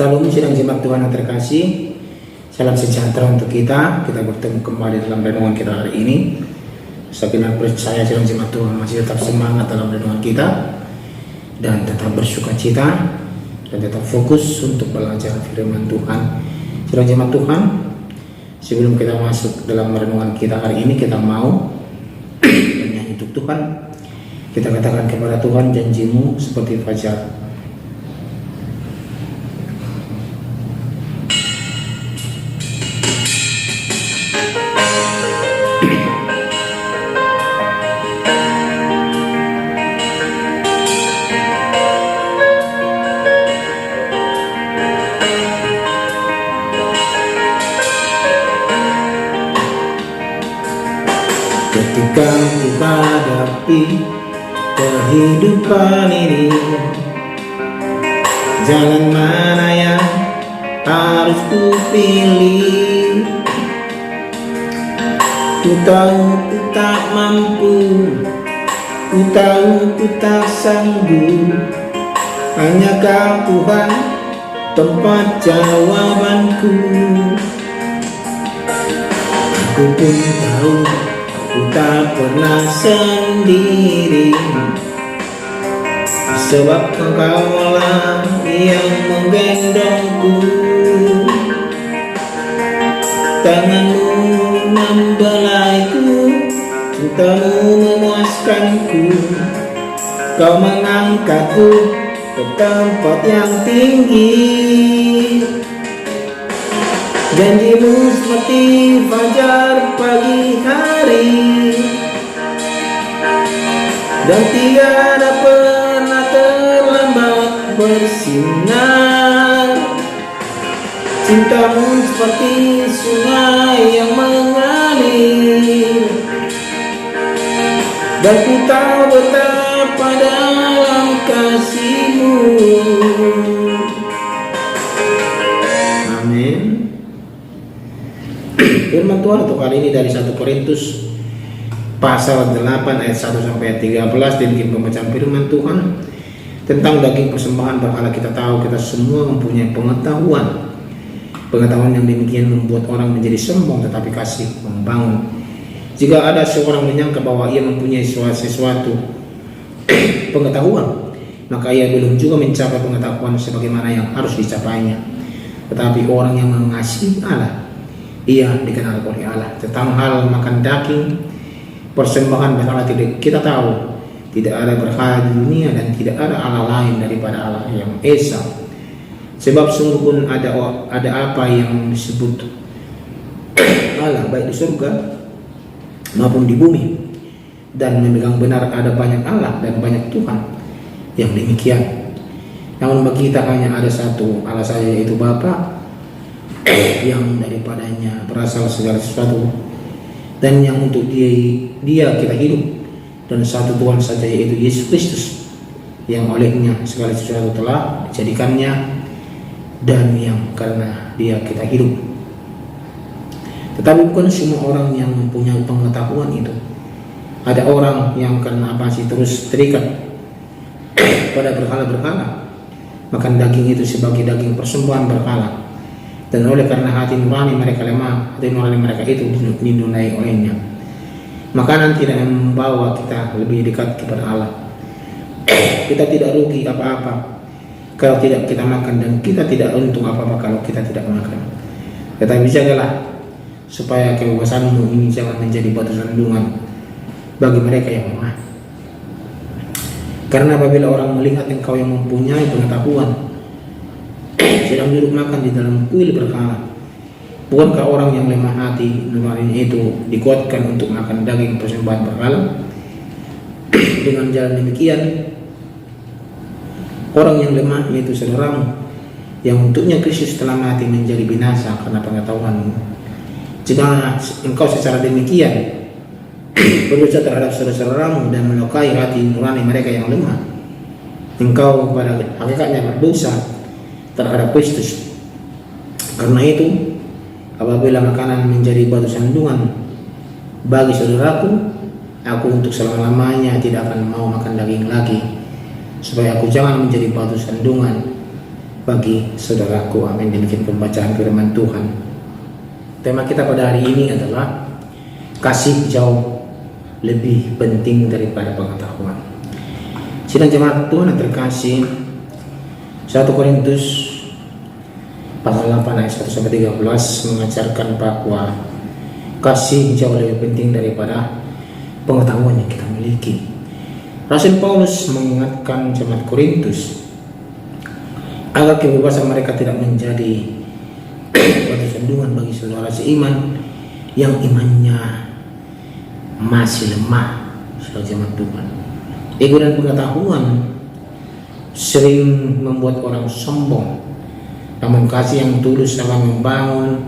Shalom, sidang jemaat Tuhan yang terkasih. Salam sejahtera untuk kita. Kita bertemu kembali dalam renungan kita hari ini. Saya percaya sidang jemaat Tuhan masih tetap semangat dalam renungan kita dan tetap bersuka cita dan tetap fokus untuk belajar firman Tuhan. Sidang jemaat Tuhan, sebelum kita masuk dalam renungan kita hari ini, kita mau bernyanyi untuk Tuhan. Kita katakan kepada Tuhan, janjimu seperti fajar. Ketika ku hadapi kehidupan ini, jalan mana yang harus ku pilih? Ku tahu ku tak mampu, ku tahu ku tak sanggup. Hanya Kau Tuhan tempat jawabanku. Aku pun tahu ku tak pernah sendiri, sebab Engkaulah yang menggendongku. Tanganmu membelaiku, cintamu memuaskanku. Kau mengangkatku ke tempat yang tinggi. Janjimu seperti fajar pagi hari, dan tiada pernah terlambat bersinar. Cintamu seperti sungai yang mengalir, dan ku tahu betapa dalam kasih-Mu. Amin. Firman Tuhan untuk kali ini dari 1 Korintus pasal 8 ayat 1 sampai 13. Demikian pembacaan firman Tuhan tentang daging persembahan berhala. Kita tahu kita semua mempunyai pengetahuan yang demikian membuat orang menjadi sombong, tetapi kasih membangun. Jika ada seorang menyangka bahwa ia mempunyai sesuatu pengetahuan, maka ia belum juga mencapai pengetahuan sebagaimana yang harus dicapainya. Tetapi orang yang mengasihi Allah, ia dikenal oleh Allah. Tentang hal makan daging persembahan berhala, kita tahu tidak ada berhala di dunia dan tidak ada Allah lain daripada Allah yang esa. Sebab sungguh pun ada apa yang disebut Allah baik di surga maupun di bumi, dan memegang benar ada banyak Allah dan banyak Tuhan yang demikian. Namun bagi kita hanya ada satu Allah saja, yaitu Bapa, yang daripadanya berasal segala sesuatu dan yang untuk dia kita hidup, dan satu Tuhan saja, yaitu Yesus Kristus, yang olehnya segala sesuatu telah dijadikannya dan yang karena dia kita hidup. Tetapi bukan semua orang yang mempunyai pengetahuan itu. Ada orang yang karena masih terus terikat pada berhala-berhala, makan daging itu sebagai daging persembahan berhala, dan oleh karena hati nurani mereka lemah, hati nurani mereka itu dinunai olehnya. Makanan tidak membawa kita lebih dekat kepada Allah. Kita tidak rugi apa-apa kalau tidak kita makan, dan kita tidak untung apa-apa kalau kita tidak makan. Tetapi jagalah supaya kebebasanmu ini jangan menjadi batu sandungan bagi mereka yang lemah. Karena apabila orang melihat engkau yang mempunyai pengetahuan sedang duduk makan di dalam kuil berhala, bukankah orang yang lemah hati nurani itu dikuatkan untuk makan daging persembahan berhala? Dengan jalan demikian, orang yang lemah yaitu saudaramu, yang untuknya Kristus telah mati, menjadi binasa karena pengetahuanmu. Jika engkau secara demikian berdosa terhadap saudara-saudaramu dan melukai hati nurani mereka yang lemah, engkau pada hakikatnya berdosa terhadap Kristus. Karena itu, apabila makanan menjadi batu sandungan bagi saudaraku, aku untuk selama-lamanya tidak akan mau makan daging lagi, supaya aku jangan menjadi batu sandungan bagi saudaraku. Amin. Demikian pembacaan firman Tuhan. Tema kita pada hari ini adalah kasih jauh lebih penting daripada pengetahuan. Sidang jemaat Tuhan yang terkasih, 1 Korintus pasal 8 ayat 1 sampai 13 mengajarkan bahwa kasih jauh lebih penting daripada pengetahuan yang kita miliki. Rasul Paulus mengingatkan jemaat Korintus agar kebebasan mereka tidak menjadi batu sandungan bagi saudara seiman yang imannya masih lemah. Saudara jemaat Tuhan, ego dan pengetahuan sering membuat orang sombong, namun kasih yang tulus dalam membangun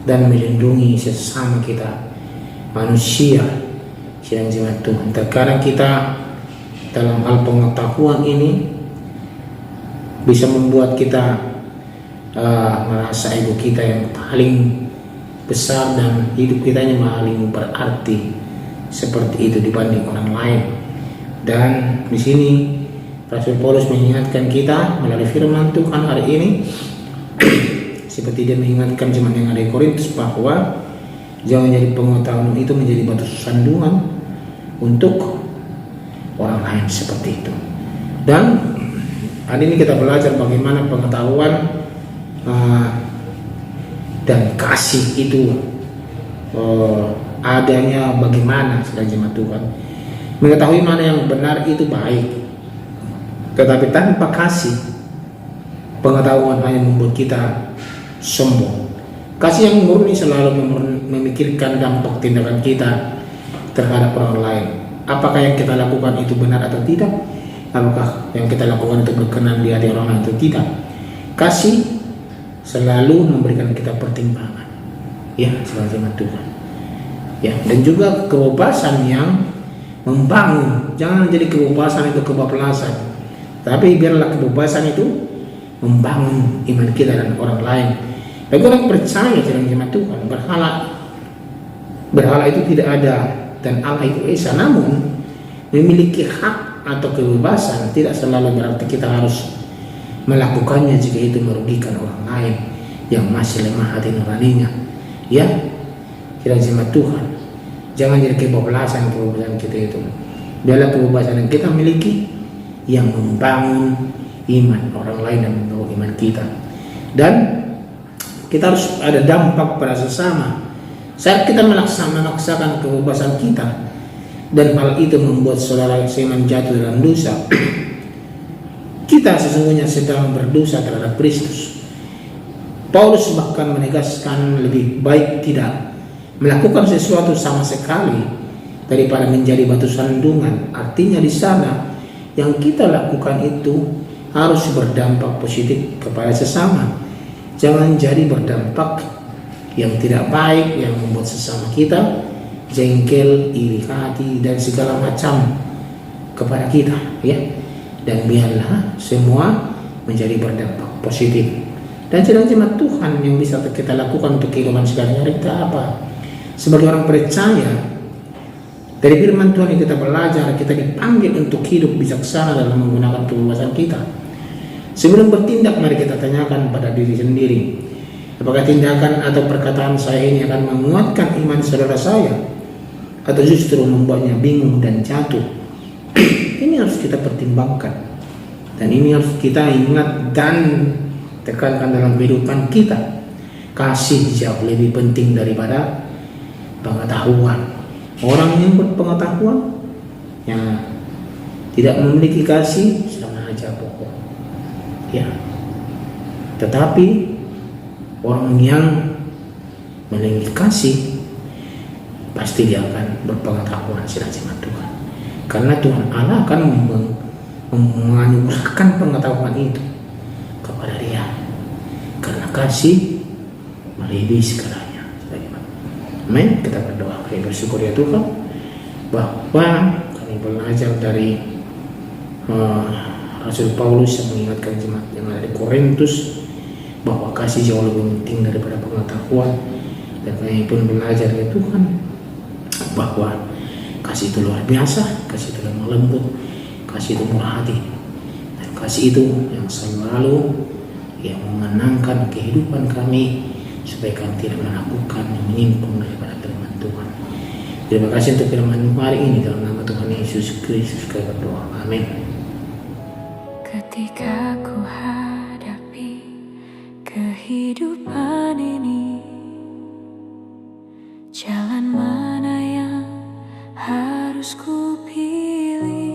dan melindungi sesama kita manusia. Sidang jemaat Tuhan, terkadang kita dalam hal pengetahuan ini bisa membuat kita merasa ego kita yang paling besar dan hidup kita yang paling berarti seperti itu dibanding orang lain. Dan di sini Rasul Paulus mengingatkan kita melalui firman Tuhan hari ini seperti dia mengingatkan jemaat yang ada di Korintus bahwa jangan jadi pengetahuan itu menjadi batu sandungan untuk orang lain seperti itu. Dan hari ini kita belajar bagaimana pengetahuan dan kasih itu adanya bagaimana. Saudara jemaat Tuhan, mengetahui mana yang benar itu baik, tetapi tanpa kasih, pengetahuan hanya membuat kita sombong. Kasih yang murni selalu memikirkan dampak tindakan kita terhadap orang lain. Apakah yang kita lakukan itu benar atau tidak? Apakah yang kita lakukan itu berkenan di hati orang lain atau tidak? Kasih selalu memberikan kita pertimbangan, ya, sebagai jemaat Tuhan. Ya, dan juga kebebasan yang membangun. Jangan jadi kebebasan itu kebablasan, tapi biarlah kebebasan itu membangun iman kita dan orang lain. Bagi orang percaya, jemaat Tuhan, berhala itu tidak ada dan Allah itu esa. Namun memiliki hak atau kebebasan tidak selalu berarti kita harus melakukannya jika itu merugikan orang lain yang masih lemah hati nuraninya. Ya, jemaat Tuhan, jangan jadi kebebasan kita itu. Biarlah kebebasan yang kita miliki yang membangun iman orang lain dan membangun iman kita. Dan kita harus ada dampak pada sesama. Saat kita memaksakan kebebasan kita dan hal itu membuat saudara seiman jatuh dalam dosa, kita sesungguhnya sedang berdosa terhadap Kristus. Paulus bahkan menegaskan lebih baik tidak melakukan sesuatu sama sekali daripada menjadi batu sandungan. Artinya di sana yang kita lakukan itu harus berdampak positif kepada sesama. Jangan jadi berdampak yang tidak baik yang membuat sesama kita jengkel, iri hati dan segala macam kepada kita, ya. Dan biarlah semua menjadi berdampak positif. Dan jemaat Tuhan yang bisa kita lakukan untuk kehidupan sehari-hari kita apa? Sebagai orang percaya, dari firman Tuhan yang kita belajar, kita dipanggil untuk hidup bijaksana dalam menggunakan kebebasan kita. Sebelum bertindak, mari kita tanyakan pada diri sendiri, apakah tindakan atau perkataan saya ini akan menguatkan iman saudara saya atau justru membuatnya bingung dan jatuh? Ini harus kita pertimbangkan, dan ini harus kita ingat dan tekankan dalam kehidupan kita. Kasih jauh lebih penting daripada pengetahuan. Orang yang berpengetahuan yang tidak memiliki kasih sama aja pokok, ya. Tetapi orang yang memiliki kasih pasti dia akan berpengetahuan, jemaat Tuhan. Karena Tuhan Allah akan menganugerahkan pengetahuan itu kepada dia. Karena kasih melebihi segalanya. Amin. Kita berdoa. Kami bersyukur ya Tuhan bahwa kami belajar dari Rasul Paulus yang mengingatkan jemaat yang ada di Korintus bahwa kasih jauh lebih penting daripada pengetahuan. Dan kami pun belajar ya Tuhan bahwa kasih itu luar biasa, kasih itu lemah lembut, kasih itu murah hati, dan kasih itu yang selalu yang mengenangkan kehidupan kami, supaya kami tidak melakukan yang menyimpang daripada firman Tuhan. Terima kasih untuk firman hari ini, dalam nama Tuhan Yesus Kristus kami berdoa. Amin. Ketika ku hadapi kehidupan ini, jalan mana yang harus ku pilih?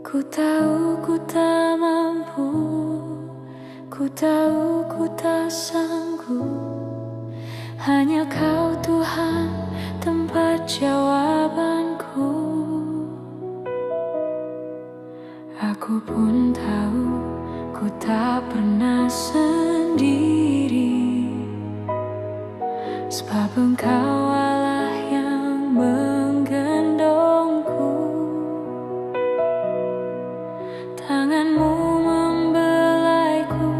Ku tahu ku tak mampu, ku tahu ku tak sanggup. Hanya Kau Tuhan tempat jawabanku. Aku pun tahu ku tak pernah sendiri, sebab Engkau Allah yang menggendongku. Tangan-Mu membelaiku,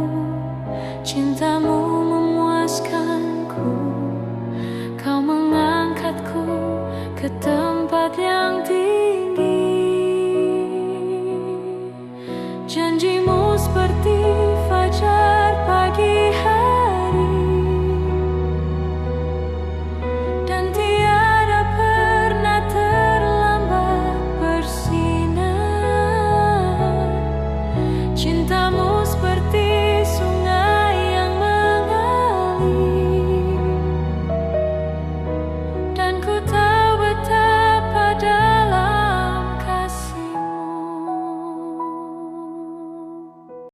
cinta-Mu memuaskanku. Kau mengangkatku ke